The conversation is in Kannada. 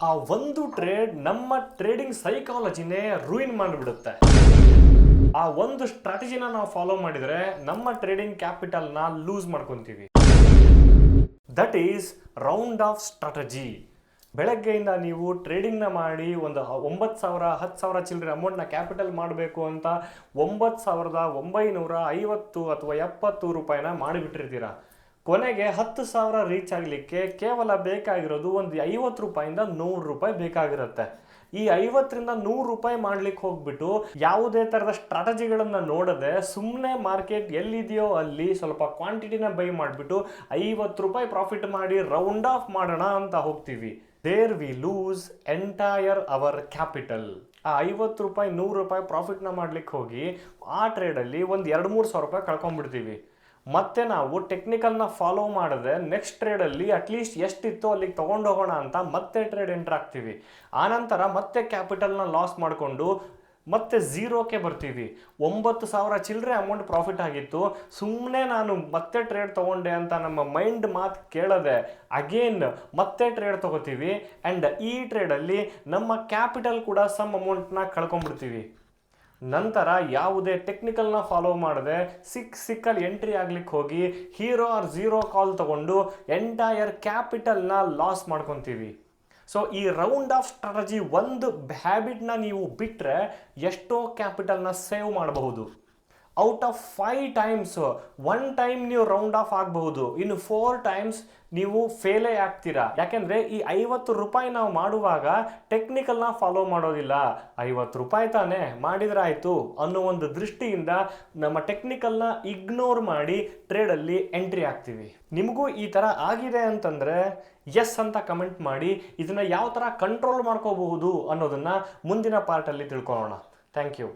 ಆ ಒಂದು ಟ್ರೇಡ್ ನಮ್ಮ ಟ್ರೇಡಿಂಗ್ ಸೈಕಾಲಜಿನೇ ರೂಯಿನ್ ಮಾಡಿಬಿಡುತ್ತೆ. ಆ ಒಂದು ಸ್ಟ್ರಾಟಜಿನ ನಾವು ಫಾಲೋ ಮಾಡಿದರೆ ನಮ್ಮ ಟ್ರೇಡಿಂಗ್ ಕ್ಯಾಪಿಟಲ್ನ ಲೂಸ್ ಮಾಡ್ಕೊತೀವಿ. That is round of strategy. ಬೆಳಗ್ಗೆಯಿಂದ ನೀವು ಟ್ರೇಡಿಂಗ್ನ ಮಾಡಿ ಒಂದು 9,000 10,000 ಚಿಲ್ಲರೆ ಅಮೌಂಟ್ನ ಕ್ಯಾಪಿಟಲ್ ಮಾಡಬೇಕು ಅಂತ 9,950 ಅಥವಾ 70 ರೂಪಾಯಿನ ಮಾಡಿಬಿಟ್ಟಿರ್ತೀರ. ಕೊನೆಗೆ 10,000 ರೀಚ್ ಆಗಲಿಕ್ಕೆ ಕೇವಲ ಬೇಕಾಗಿರೋದು ಒಂದು 50 ರೂಪಾಯಿಂದ 100 ರೂಪಾಯಿ ಬೇಕಾಗಿರುತ್ತೆ. ಈ 50ರಿಂದ 100 ರೂಪಾಯಿ ಮಾಡ್ಲಿಕ್ಕೆ ಹೋಗ್ಬಿಟ್ಟು ಯಾವುದೇ ಥರದ ಸ್ಟ್ರಾಟಜಿಗಳನ್ನು ನೋಡದೆ ಸುಮ್ಮನೆ ಮಾರ್ಕೆಟ್ ಎಲ್ಲಿದೆಯೋ ಅಲ್ಲಿ ಸ್ವಲ್ಪ ಕ್ವಾಂಟಿಟಿನ ಬೈ ಮಾಡಿಬಿಟ್ಟು 50 ರೂಪಾಯಿ ಪ್ರಾಫಿಟ್ ಮಾಡಿ ರೌಂಡ್ ಆಫ್ ಮಾಡೋಣ ಅಂತ ಹೋಗ್ತೀವಿ. There we lose entire our capital. ಆ 50 ರೂಪಾಯಿ 100 ರೂಪಾಯಿ ಪ್ರಾಫಿಟ್ನ ಮಾಡ್ಲಿಕ್ಕೆ ಹೋಗಿ ಆ ಟ್ರೇಡಲ್ಲಿ ಒಂದು 2-3 ಸಾವಿರ ರೂಪಾಯಿ ಕಳ್ಕೊಂಡ್ಬಿಡ್ತೀವಿ. ಮತ್ತೆ ನಾವು ಟೆಕ್ನಿಕಲ್ನ ಫಾಲೋ ಮಾಡಿದ್ರೆ ನೆಕ್ಸ್ಟ್ ಟ್ರೇಡಲ್ಲಿ ಅಟ್ಲೀಸ್ಟ್ ಎಷ್ಟಿತ್ತು ಅಲ್ಲಿಗೆ ತೊಗೊಂಡೋಗೋಣ ಅಂತ ಮತ್ತೆ ಟ್ರೇಡ್ ಎಂಟರ್ ಆಗ್ತೀವಿ. ಆನಂತರ ಮತ್ತೆ ಕ್ಯಾಪಿಟಲ್ನ ಲಾಸ್ ಮಾಡಿಕೊಂಡು ಮತ್ತೆ ಝೀರೋಕ್ಕೆ ಬರ್ತೀವಿ. 9,000 ಚಿಲ್ಲರೆ ಅಮೌಂಟ್ ಪ್ರಾಫಿಟ್ ಆಗಿತ್ತು, ಸುಮ್ಮನೆ ನಾನು ಮತ್ತೆ ಟ್ರೇಡ್ ತೊಗೊಂಡೆ ಅಂತ ನಮ್ಮ ಮೈಂಡ್ ಮಾತು ಕೇಳದೆ ಅಗೇನ್ ಮತ್ತೆ ಟ್ರೇಡ್ ತೊಗೋತೀವಿ. ಆ್ಯಂಡ್ ಈ ಟ್ರೇಡಲ್ಲಿ ನಮ್ಮ ಕ್ಯಾಪಿಟಲ್ ಕೂಡ ಸಮ್ ಅಮೌಂಟ್ನ ಕಳ್ಕೊಂಡ್ಬಿಡ್ತೀವಿ. ನಂತರ ಯಾವುದೇ ಟೆಕ್ನಿಕಲ್ನ ಫಾಲೋ ಮಾಡದೆ ಸಿಕ್ಕಲ್ಲಿ ಎಂಟ್ರಿ ಆಗ್ಲಿಕ್ಕೆ ಹೋಗಿ ಹೀರೋ ಆರ್ ಝೀರೋ ಕಾಲ್ ತಗೊಂಡು ಎಂಟೈರ್ ಕ್ಯಾಪಿಟಲ್ನ ಲಾಸ್ ಮಾಡ್ಕೊತೀವಿ. ಸೊ ಈ ರೌಂಡ್ ಆಫ್ ಸ್ಟ್ರಾಟಜಿ ಒಂದು ಹ್ಯಾಬಿಟ್ನ ನೀವು ಬಿಟ್ಟರೆ ಎಷ್ಟೋ ಕ್ಯಾಪಿಟಲ್ನ ಸೇವ್ ಮಾಡಬಹುದು. ಔಟ್ ಆಫ್ 5 ಟೈಮ್ಸ್ 1 ಟೈಮ್ ನೀವು ರೌಂಡ್ ಆಫ್ ಆಗಬಹುದು, ಇನ್ನು 4 ಟೈಮ್ಸ್ ನೀವು ಫೇಲೇ ಆಗ್ತೀರಾ. ಯಾಕೆಂದರೆ ಈ 50 ರೂಪಾಯಿ ನಾವು ಮಾಡುವಾಗ ಟೆಕ್ನಿಕಲ್ನ ಫಾಲೋ ಮಾಡೋದಿಲ್ಲ. 50 ರೂಪಾಯಿ ತಾನೇ ಮಾಡಿದ್ರೆ ಆಯಿತು ಅನ್ನೋ ಒಂದು ದೃಷ್ಟಿಯಿಂದ ನಮ್ಮ ಟೆಕ್ನಿಕಲ್ನ ಇಗ್ನೋರ್ ಮಾಡಿ ಟ್ರೇಡಲ್ಲಿ ಎಂಟ್ರಿ ಆಗ್ತೀವಿ. ನಿಮಗೂ ಈ ಥರ ಆಗಿದೆ ಅಂತಂದರೆ ಎಸ್ ಅಂತ ಕಮೆಂಟ್ ಮಾಡಿ. ಇದನ್ನು ಯಾವ ಥರ ಕಂಟ್ರೋಲ್ ಮಾಡ್ಕೋಬಹುದು ಅನ್ನೋದನ್ನು ಮುಂದಿನ ಪಾರ್ಟಲ್ಲಿ ತಿಳ್ಕೊಳ್ಳೋಣ. Thank you.